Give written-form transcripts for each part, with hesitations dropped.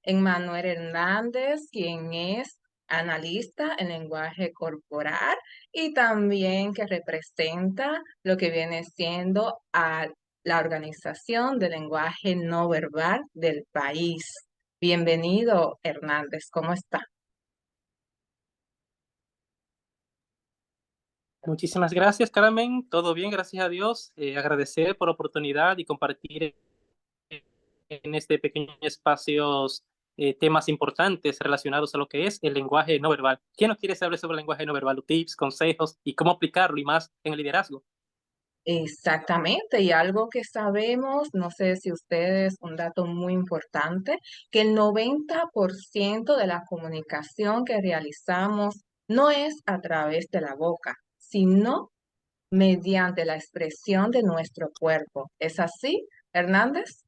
Emmanuel Hernández, quien es analista en lenguaje corporal y también que representa lo que viene siendo a la Organización de Lenguaje No Verbal del país. Bienvenido, Hernández, ¿cómo está? Muchísimas gracias, Carmen. Todo bien, gracias a Dios. Agradecer por la oportunidad y compartir en este pequeño espacio temas importantes relacionados a lo que es el lenguaje no verbal. ¿Quién nos quiere saber sobre el lenguaje no verbal? Tips, consejos y cómo aplicarlo y más en el liderazgo. Exactamente, y algo que sabemos, no sé si ustedes, un dato muy importante, que el 90% de la comunicación que realizamos no es a través de la boca, sino mediante la expresión de nuestro cuerpo. ¿Es así, Hernández?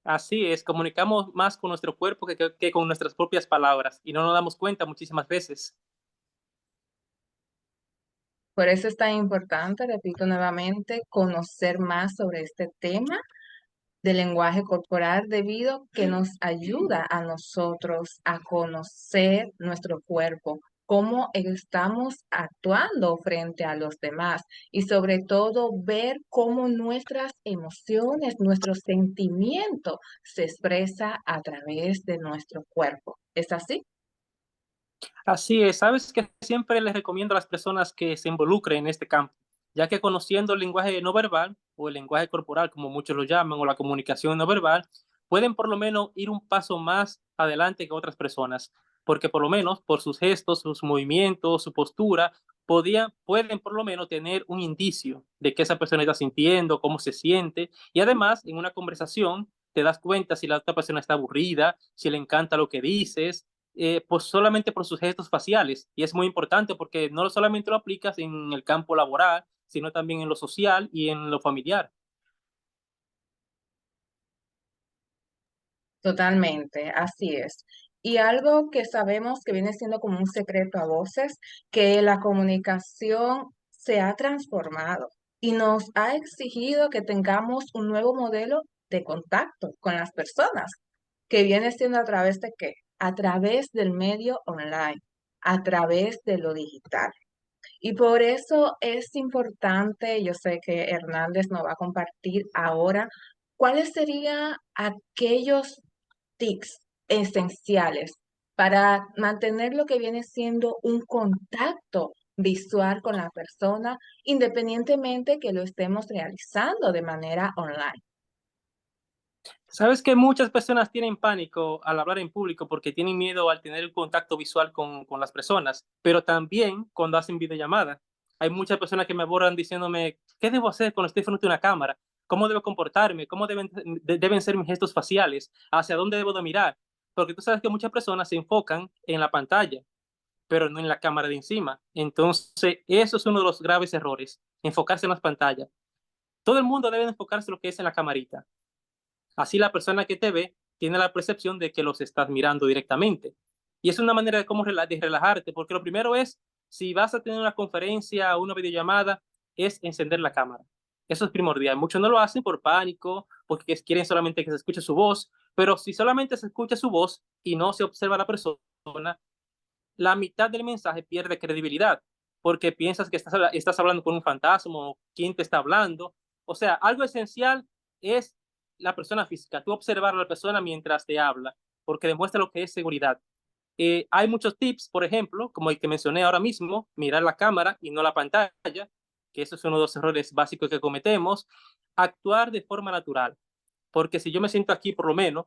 Así es, comunicamos más con nuestro cuerpo que con nuestras propias palabras y no nos damos cuenta muchísimas veces. Por eso es tan importante, repito nuevamente, conocer más sobre este tema del lenguaje corporal debido que nos ayuda a nosotros a conocer nuestro cuerpo, cómo estamos actuando frente a los demás y sobre todo ver cómo nuestras emociones, nuestro sentimiento se expresa a través de nuestro cuerpo. ¿Es así? Así es, sabes que siempre les recomiendo a las personas que se involucren en este campo, ya que conociendo el lenguaje no verbal o el lenguaje corporal, como muchos lo llaman, o la comunicación no verbal, pueden por lo menos ir un paso más adelante que otras personas, porque por lo menos por sus gestos, sus movimientos, su postura, pueden por lo menos tener un indicio de qué esa persona está sintiendo, cómo se siente, y además en una conversación te das cuenta si la otra persona está aburrida, si le encanta lo que dices, pues solamente por sus gestos faciales. Y es muy importante porque no solamente lo aplicas en el campo laboral, sino también en lo social y en lo familiar. Totalmente, así es. Y algo que sabemos que viene siendo como un secreto a voces, que la comunicación se ha transformado y nos ha exigido que tengamos un nuevo modelo de contacto con las personas, que viene siendo a través de qué? A través del medio online, a través de lo digital. Y por eso es importante, yo sé que Hernández nos va a compartir ahora, cuáles serían aquellos tips esenciales para mantener lo que viene siendo un contacto visual con la persona, independientemente que lo estemos realizando de manera online. Sabes que muchas personas tienen pánico al hablar en público porque tienen miedo al tener el contacto visual con las personas, pero también cuando hacen videollamada. Hay muchas personas que me abordan diciéndome, ¿qué debo hacer cuando estoy frente a una cámara? ¿Cómo debo comportarme? ¿Cómo deben ser mis gestos faciales? ¿Hacia dónde debo de mirar? Porque tú sabes que muchas personas se enfocan en la pantalla, pero no en la cámara de encima. Entonces, eso es uno de los graves errores, enfocarse en las pantallas. Todo el mundo debe enfocarse en lo que es en la camarita. Así la persona que te ve tiene la percepción de que los estás mirando directamente. Y es una manera de cómo de relajarte, porque lo primero es, si vas a tener una conferencia o una videollamada, es encender la cámara. Eso es primordial. Muchos no lo hacen por pánico, porque quieren solamente que se escuche su voz, pero si solamente se escucha su voz y no se observa a la persona, la mitad del mensaje pierde credibilidad, porque piensas que estás hablando con un fantasma o quién te está hablando. O sea, algo esencial es la persona física, tú observar a la persona mientras te habla, porque demuestra lo que es seguridad. Hay muchos tips, por ejemplo, como el que mencioné ahora mismo, mirar la cámara y no la pantalla, que eso es uno de los errores básicos que cometemos. Actuar de forma natural, porque si yo me siento aquí por lo menos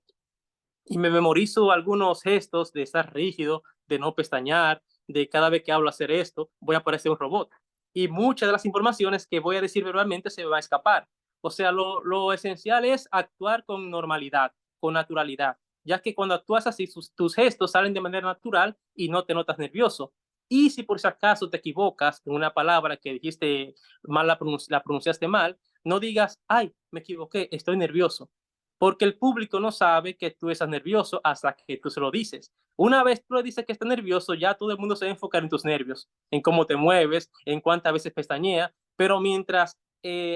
y me memorizo algunos gestos de estar rígido, de no pestañear, de cada vez que hablo hacer esto, voy a parecer un robot. Y muchas de las informaciones que voy a decir verbalmente se me va a escapar. O sea, lo esencial es actuar con normalidad, con naturalidad, ya que cuando actúas así, tus gestos salen de manera natural y no te notas nervioso. Y si por si acaso te equivocas en una palabra que dijiste mal, la pronunciaste mal, no digas, ay, me equivoqué, estoy nervioso, porque el público no sabe que tú estás nervioso hasta que tú se lo dices. Una vez tú le dices que estás nervioso, ya todo el mundo se va a enfocar en tus nervios, en cómo te mueves, en cuántas veces pestañea, pero mientras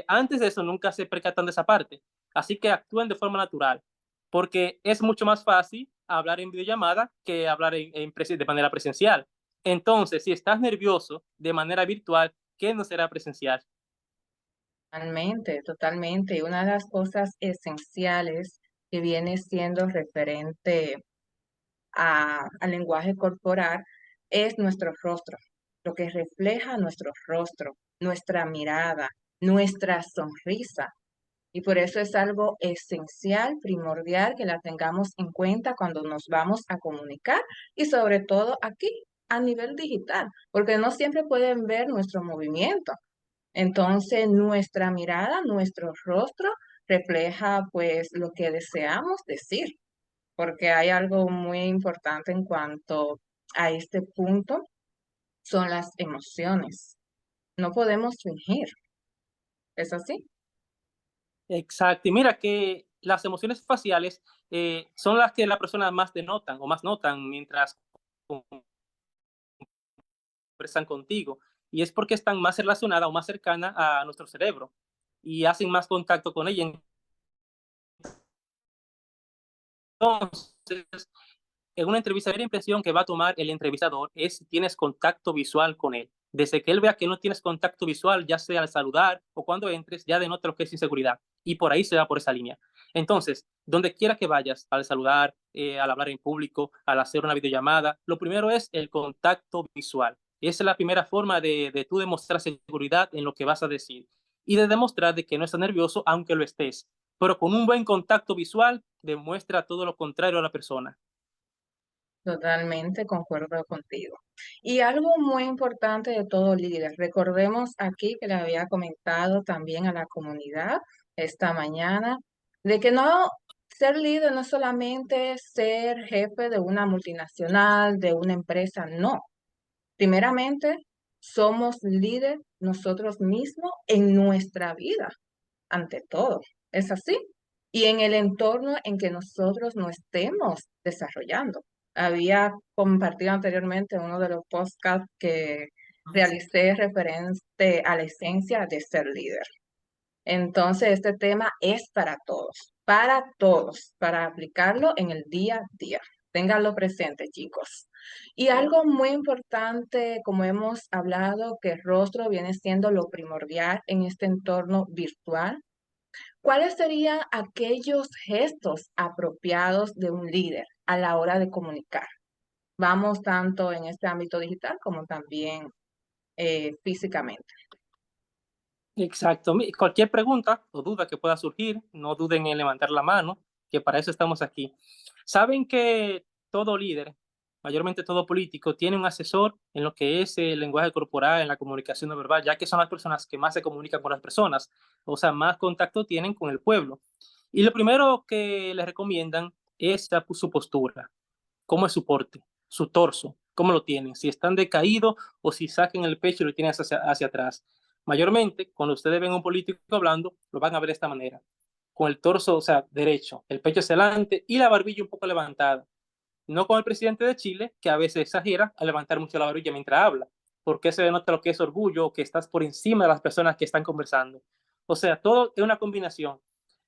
antes de eso nunca se percatan de esa parte. Así que actúen de forma natural. porque es mucho más fácil hablar en videollamada que hablar de manera presencial. Entonces, si estás nervioso de manera virtual, ¿qué no será presencial? Totalmente, totalmente. Y una de las cosas esenciales que viene siendo referente al lenguaje corporal es nuestro rostro, lo que refleja nuestro rostro, nuestra mirada, nuestra sonrisa. Y por eso es algo esencial, primordial, que la tengamos en cuenta cuando nos vamos a comunicar y sobre todo aquí a nivel digital, porque no siempre pueden ver nuestro movimiento. Entonces, nuestra mirada, nuestro rostro refleja pues lo que deseamos decir, porque hay algo muy importante en cuanto a este punto, son las emociones. No podemos fingir, ¿es así? Exacto. Y mira que las emociones faciales son las que la persona más denotan o más notan mientras conversan contigo. Y es porque están más relacionadas o más cercanas a nuestro cerebro y hacen más contacto con ella. Entonces, en una entrevista, la primera impresión que va a tomar el entrevistador es si tienes contacto visual con él. Desde que él vea que no tienes contacto visual, ya sea al saludar o cuando entres, ya denota lo que es inseguridad. Y por ahí se va por esa línea. Entonces, donde quiera que vayas, al saludar, al hablar en público, al hacer una videollamada, lo primero es el contacto visual. Esa es la primera forma de tú demostrar seguridad en lo que vas a decir y de demostrar de que no estás nervioso, aunque lo estés. Pero con un buen contacto visual, demuestra todo lo contrario a la persona. Totalmente concuerdo contigo. Y algo muy importante de todo líder, recordemos aquí que le había comentado también a la comunidad esta mañana, de que no ser líder no es solamente ser jefe de una multinacional, de una empresa, no. Primeramente, somos líder nosotros mismos en nuestra vida ante todo. ¿Es así? Y en el entorno en que nosotros nos estemos desarrollando. Había compartido anteriormente uno de los podcasts que realicé referente a la esencia de ser líder. Entonces, este tema es para todos, para aplicarlo en el día a día. Ténganlo presente, chicos. Y algo muy importante, como hemos hablado, que el rostro viene siendo lo primordial en este entorno virtual. ¿Cuáles serían aquellos gestos apropiados de un líder a la hora de comunicar? Vamos tanto en este ámbito digital como también físicamente. Exacto. Cualquier pregunta o duda que pueda surgir, no duden en levantar la mano, que para eso estamos aquí. Saben que todo líder, mayormente todo político, tiene un asesor en lo que es el lenguaje corporal, en la comunicación no verbal, ya que son las personas que más se comunican con las personas, o sea, más contacto tienen con el pueblo. Y lo primero que les recomiendan es su postura, cómo es su porte, su torso, cómo lo tienen, si están decaídos o si sacan el pecho y lo tienen hacia atrás. Mayormente, cuando ustedes ven a un político hablando, lo van a ver de esta manera, con el torso, o sea, derecho, el pecho hacia adelante y la barbilla un poco levantada. No como el presidente de Chile, que a veces exagera al levantar mucho la barbilla mientras habla, porque se denota lo que es orgullo, que estás por encima de las personas que están conversando. O sea, todo es una combinación.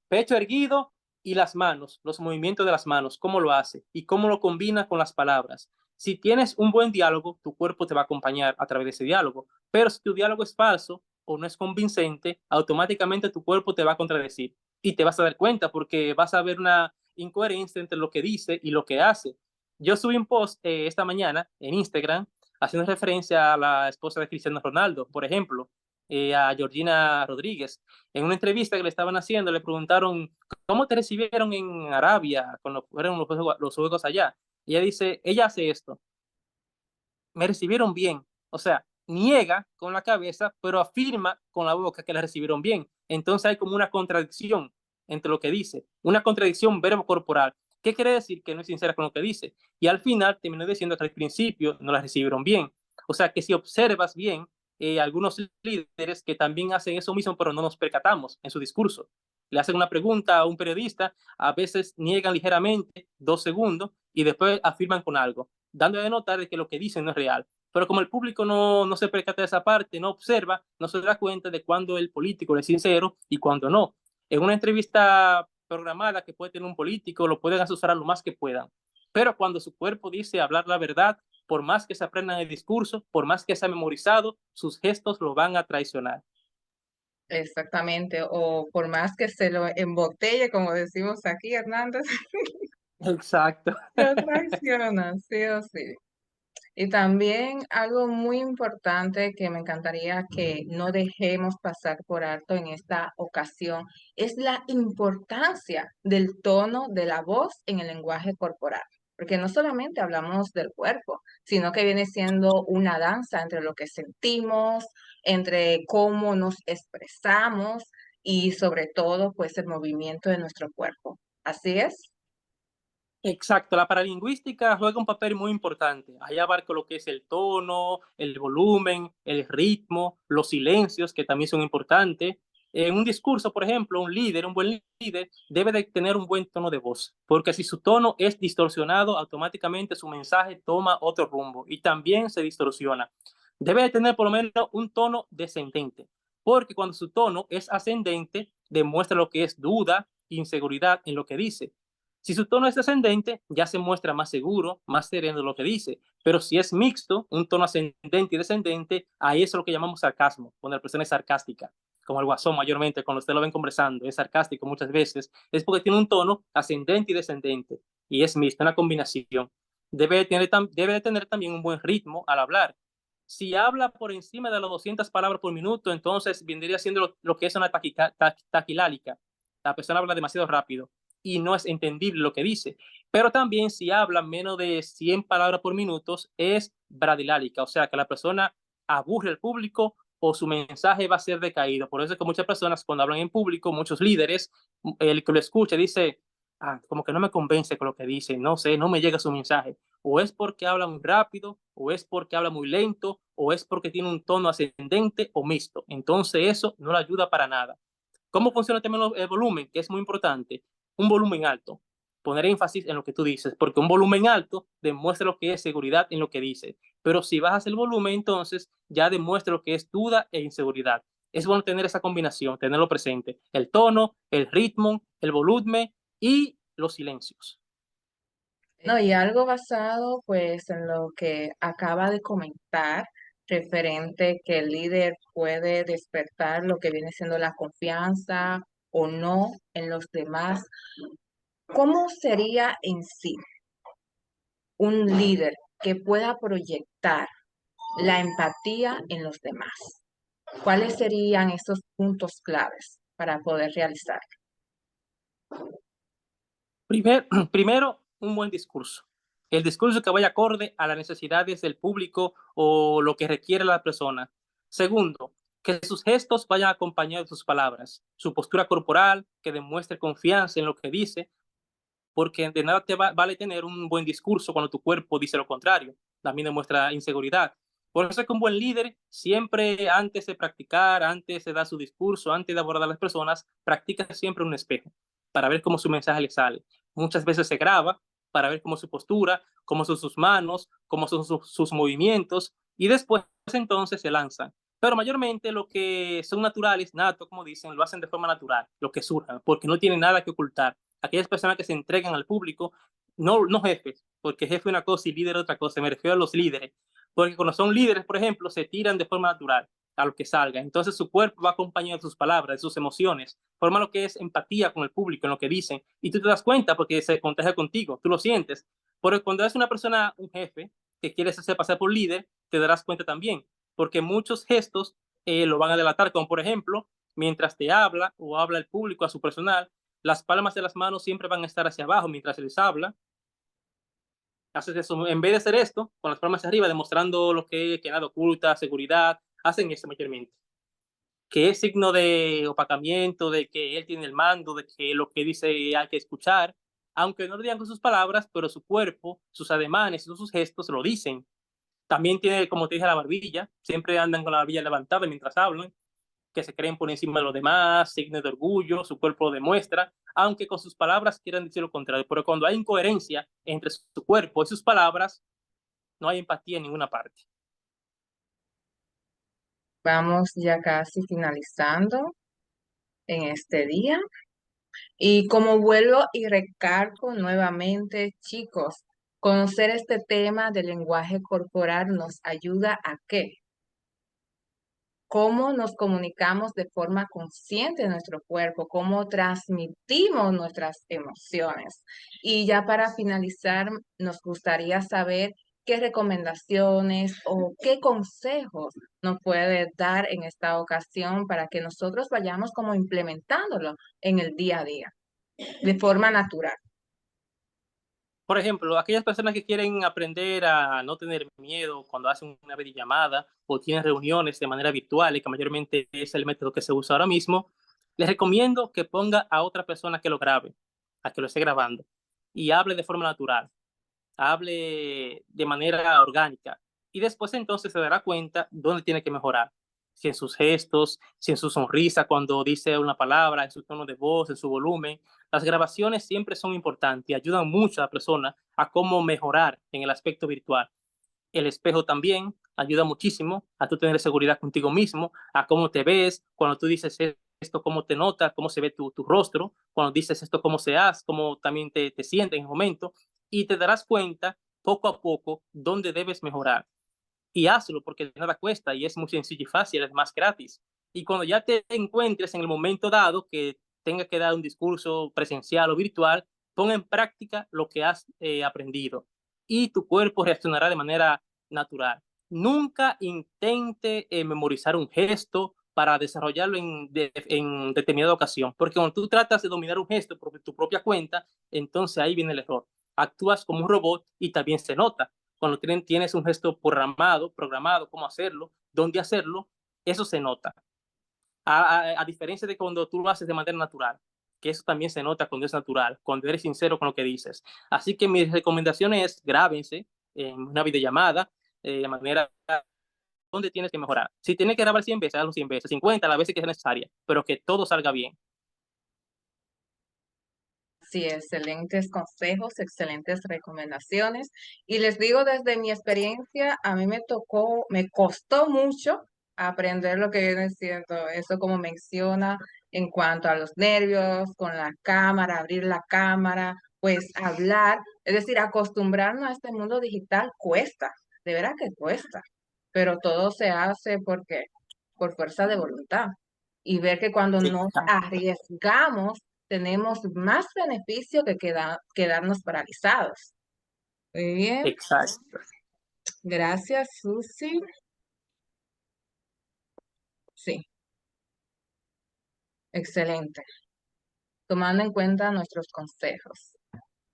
Pecho erguido y las manos, los movimientos de las manos, cómo lo hace y cómo lo combina con las palabras. Si tienes un buen diálogo, tu cuerpo te va a acompañar a través de ese diálogo, pero si tu diálogo es falso o no es convincente, automáticamente tu cuerpo te va a contradecir y te vas a dar cuenta porque vas a ver una incoherencia entre lo que dice y lo que hace. Yo subí un post esta mañana en Instagram haciendo referencia a la esposa de Cristiano Ronaldo, por ejemplo, a Georgina Rodríguez. En una entrevista que le estaban haciendo, le preguntaron, ¿cómo te recibieron en Arabia cuando fueron los juegos allá? Y ella dice, ella hace esto, me recibieron bien. O sea, niega con la cabeza, pero afirma con la boca que la recibieron bien. Entonces hay como una contradicción entre lo que dice, una contradicción verbo corporal. ¿Qué quiere decir? Que no es sincera con lo que dice. Y al final terminó diciendo que al principio no la recibieron bien. O sea que si observas bien, algunos líderes que también hacen eso mismo, pero no nos percatamos en su discurso. Le hacen una pregunta a un periodista, a veces niegan ligeramente 2 segundos y después afirman con algo, dando a notar de que lo que dicen no es real. Pero como el público no se percata de esa parte, no observa, no se da cuenta de cuándo el político es sincero y cuándo no. En una entrevista programada que puede tener un político, lo pueden asesorar lo más que puedan. Pero cuando su cuerpo dice hablar la verdad, por más que se aprendan el discurso, por más que sea memorizado, sus gestos lo van a traicionar. Exactamente, o por más que se lo embotelle, como decimos aquí, Hernández, Exacto. lo traiciona, sí o sí. Y también algo muy importante que me encantaría que no dejemos pasar por alto en esta ocasión es la importancia del tono de la voz en el lenguaje corporal. Porque no solamente hablamos del cuerpo, sino que viene siendo una danza entre lo que sentimos, entre cómo nos expresamos y sobre todo pues el movimiento de nuestro cuerpo. Así es. Exacto, la paralingüística juega un papel muy importante. Ahí abarca lo que es el tono, el volumen, el ritmo, los silencios, que también son importantes. En un discurso, por ejemplo, un líder, un buen líder, debe de tener un buen tono de voz, porque si su tono es distorsionado, automáticamente su mensaje toma otro rumbo y también se distorsiona. Debe de tener por lo menos un tono descendente, porque cuando su tono es ascendente, demuestra lo que es duda, inseguridad en lo que dice. Si su tono es descendente, ya se muestra más seguro, más sereno de lo que dice. Pero si es mixto, un tono ascendente y descendente, ahí es lo que llamamos sarcasmo, cuando la persona es sarcástica, como el guasón mayormente, cuando usted lo ven conversando, es sarcástico muchas veces, es porque tiene un tono ascendente y descendente, y es mixto, una combinación. Debe de tener también un buen ritmo al hablar. Si habla por encima de las 200 palabras por minuto, entonces vendría siendo lo que es una taquilálica. La persona habla demasiado rápido y no es entendible lo que dice. Pero también si habla menos de 100 palabras por minuto es bradilálica, o sea que la persona aburre al público o su mensaje va a ser decaído. Por eso es que muchas personas cuando hablan en público, muchos líderes, el que lo escucha dice, como que no me convence con lo que dice, no sé, no me llega su mensaje. O es porque habla muy rápido, o es porque habla muy lento, o es porque tiene un tono ascendente o mixto. Entonces eso no le ayuda para nada. ¿Cómo funciona también el volumen? Que es muy importante. Un volumen alto. Poner énfasis en lo que tú dices, porque un volumen alto demuestra lo que es seguridad en lo que dice. Pero si bajas el volumen, entonces ya demuestra lo que es duda e inseguridad. Es bueno tener esa combinación, tenerlo presente. El tono, el ritmo, el volumen y los silencios. No, y algo basado pues en lo que acaba de comentar, referente que el líder puede despertar lo que viene siendo la confianza o no en los demás. ¿Cómo sería en sí un líder que pueda proyectar la empatía en los demás? ¿Cuáles serían esos puntos claves para poder realizar? Primero, un buen discurso. El discurso que vaya acorde a las necesidades del público o lo que requiere la persona. Segundo, que sus gestos vayan acompañados de sus palabras. Su postura corporal, que demuestre confianza en lo que dice, porque de nada vale tener un buen discurso cuando tu cuerpo dice lo contrario. También demuestra inseguridad. Por eso es que un buen líder siempre antes de practicar, antes de dar su discurso, antes de abordar a las personas, practica siempre un espejo para ver cómo su mensaje le sale. Muchas veces se graba para ver cómo su postura, cómo son sus manos, cómo son sus movimientos y después entonces se lanzan. Pero mayormente lo que son naturales, nato, como dicen, lo hacen de forma natural, lo que surjan, porque no tienen nada que ocultar. Aquellas personas que se entregan al público, no jefes, porque jefe es una cosa y líder es otra cosa, me refiero a los líderes, porque cuando son líderes, por ejemplo, se tiran de forma natural a lo que salga. Entonces su cuerpo va acompañado de sus palabras, de sus emociones, forma lo que es empatía con el público, en lo que dicen, y tú te das cuenta porque se contagia contigo, tú lo sientes. Porque cuando es una persona, un jefe, que quieres hacer pasar por líder, te darás cuenta también, porque muchos gestos lo van a delatar, como por ejemplo, mientras te habla o habla el público a su personal, las palmas de las manos siempre van a estar hacia abajo mientras les habla. Haces eso, en vez de hacer esto, con las palmas hacia arriba, demostrando lo que nada oculta, seguridad, hacen eso mayormente. Que es signo de opacamiento, de que él tiene el mando, de que lo que dice hay que escuchar, aunque no lo digan con sus palabras, pero su cuerpo, sus ademanes, sus gestos lo dicen. También tiene, como te dije, la barbilla, siempre andan con la barbilla levantada mientras hablan, que se creen por encima de los demás, signos de orgullo, su cuerpo lo demuestra, aunque con sus palabras quieran decir lo contrario. Pero cuando hay incoherencia entre su cuerpo y sus palabras, no hay empatía en ninguna parte. Vamos ya casi finalizando en este día. Y como vuelvo y recalco nuevamente, chicos, conocer este tema del lenguaje corporal nos ayuda a qué, cómo nos comunicamos de forma consciente en nuestro cuerpo, cómo transmitimos nuestras emociones. Y ya para finalizar, nos gustaría saber qué recomendaciones o qué consejos nos puede dar en esta ocasión para que nosotros vayamos como implementándolo en el día a día, de forma natural. Por ejemplo, aquellas personas que quieren aprender a no tener miedo cuando hacen una videollamada o tienen reuniones de manera virtual, y que mayormente es el método que se usa ahora mismo, les recomiendo que ponga a otra persona que lo grabe, a que lo esté grabando, y hable de forma natural, hable de manera orgánica, y después entonces se dará cuenta dónde tiene que mejorar, si en sus gestos, si en su sonrisa cuando dice una palabra, en su tono de voz, en su volumen. Las grabaciones siempre son importantes y ayudan mucho a la persona a cómo mejorar en el aspecto virtual. El espejo también ayuda muchísimo a tú tener seguridad contigo mismo, a cómo te ves, cuando tú dices esto, cómo te nota, cómo se ve tu rostro, cuando dices esto, cómo se hace, cómo también te sientes en el momento, y te darás cuenta poco a poco dónde debes mejorar. Y hazlo porque nada cuesta y es muy sencillo y fácil, es más gratis. Y cuando ya te encuentres en el momento dado que tengas que dar un discurso presencial o virtual, pon en práctica lo que has aprendido y tu cuerpo reaccionará de manera natural. Nunca intente memorizar un gesto para desarrollarlo en determinada ocasión, porque cuando tú tratas de dominar un gesto por tu propia cuenta, entonces ahí viene el error. Actúas como un robot y también se nota cuando tienes un gesto programado, cómo hacerlo, dónde hacerlo, eso se nota. A diferencia de cuando tú lo haces de manera natural, que eso también se nota cuando es natural, cuando eres sincero con lo que dices. Así que mi recomendación es grábense en una videollamada de manera donde tienes que mejorar. Si tienes que grabar 100 veces, hazlo 100 veces, 50 las veces que sea necesaria, pero que todo salga bien. Sí, excelentes consejos, excelentes recomendaciones. Y les digo desde mi experiencia, a mí me costó mucho aprender lo que viene siendo eso como menciona en cuanto a los nervios, con la cámara, abrir la cámara, pues hablar, es decir, acostumbrarnos a este mundo digital cuesta, de verdad que cuesta, pero todo se hace porque por fuerza de voluntad y ver que cuando nos Exacto. arriesgamos tenemos más beneficio que quedarnos paralizados. Muy bien, Exacto. gracias, Susi. Sí, excelente. Tomando en cuenta nuestros consejos.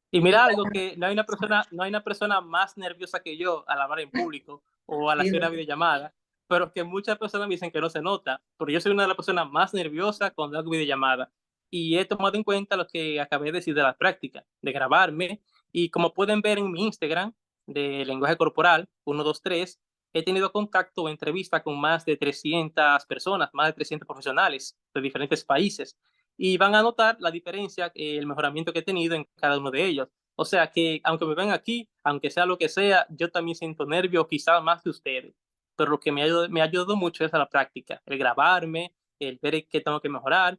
Y Y mira algo que no hay una persona más nerviosa que yo al hablar en público o al sí, hacer una videollamada, pero que muchas personas me dicen que no se nota, pero yo soy una de las personas más nerviosas cuando hago videollamada. Y he tomado en cuenta lo que acabé de decir de la práctica, de grabarme. Y como pueden ver en mi Instagram de lenguaje corporal, 123, he tenido contacto o entrevista con más de 300 personas, más de 300 profesionales de diferentes países y van a notar la diferencia, el mejoramiento que he tenido en cada uno de ellos. O sea que, aunque me ven aquí, aunque sea lo que sea, yo también siento nervios, quizás más que ustedes. Pero lo que me ha ayudado mucho es a la práctica, el grabarme, el ver qué tengo que mejorar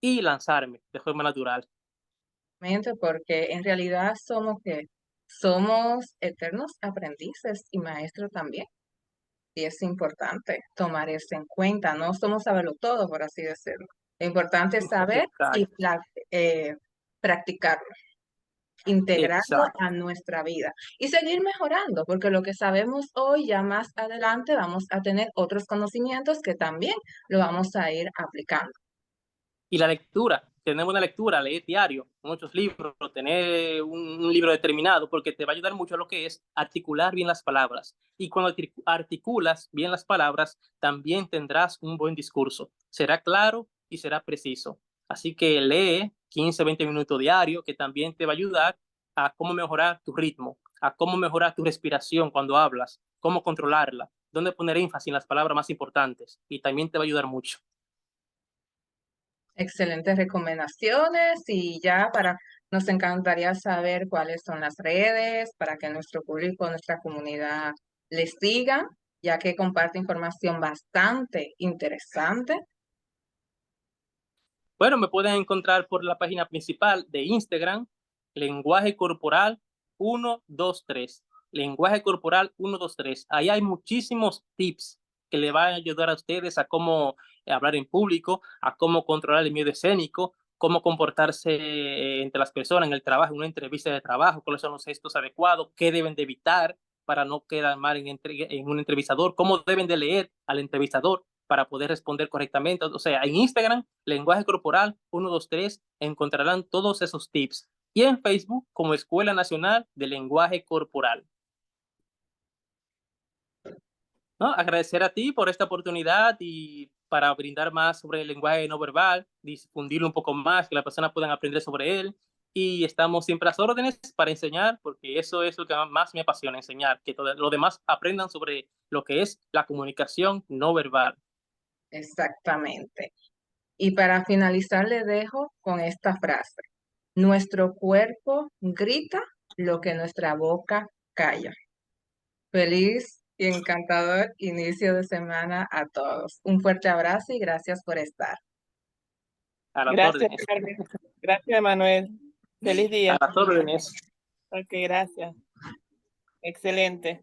y lanzarme de forma natural. realmente, porque en realidad somos eternos aprendices y maestros también. Y es importante tomar eso en cuenta. No somos saberlo todo, por así decirlo. Lo importante es saber y Exacto, practicarlo, integrarlo exacto. a nuestra vida y seguir mejorando, porque lo que sabemos hoy, ya más adelante vamos a tener otros conocimientos que también lo vamos a ir aplicando. Y la lectura, tener una lectura, leer diario, muchos libros, tener un libro determinado, porque te va a ayudar mucho a lo que es articular bien las palabras. Y cuando articulas bien las palabras, también tendrás un buen discurso. Será claro y será preciso. Así que lee 15, 20 minutos diario, que también te va a ayudar a cómo mejorar tu ritmo, a cómo mejorar tu respiración cuando hablas, cómo controlarla, dónde poner énfasis en las palabras más importantes. Y también te va a ayudar mucho. Excelentes recomendaciones y ya nos encantaría saber cuáles son las redes para que nuestro público, nuestra comunidad les siga, ya que comparte información bastante interesante. Bueno, me pueden encontrar por la página principal de Instagram, Lenguaje Corporal 123. Lenguaje Corporal 123. Ahí hay muchísimos tips que le van a ayudar a ustedes a cómo hablar en público, a cómo controlar el miedo escénico, cómo comportarse entre las personas en el trabajo, en una entrevista de trabajo, cuáles son los gestos adecuados, qué deben de evitar para no quedar mal en un entrevistador, cómo deben de leer al entrevistador para poder responder correctamente. O sea, en Instagram, Lenguaje Corporal 123, encontrarán todos esos tips. Y en Facebook, como Escuela Nacional de Lenguaje Corporal. ¿No? Agradecer a ti por esta oportunidad y para brindar más sobre el lenguaje no verbal, difundirlo un poco más, que las personas puedan aprender sobre él. Y estamos siempre a las órdenes para enseñar, porque eso es lo que más me apasiona, enseñar, que todo, los demás aprendan sobre lo que es la comunicación no verbal. Exactamente. Y para finalizar, le dejo con esta frase. Nuestro cuerpo grita lo que nuestra boca calla. Feliz y encantador inicio de semana a todos. Un fuerte abrazo y gracias por estar. A las Gracias, órdenes. Carmen. Gracias, Manuel. Feliz día. A las órdenes. Ok, gracias. Excelente.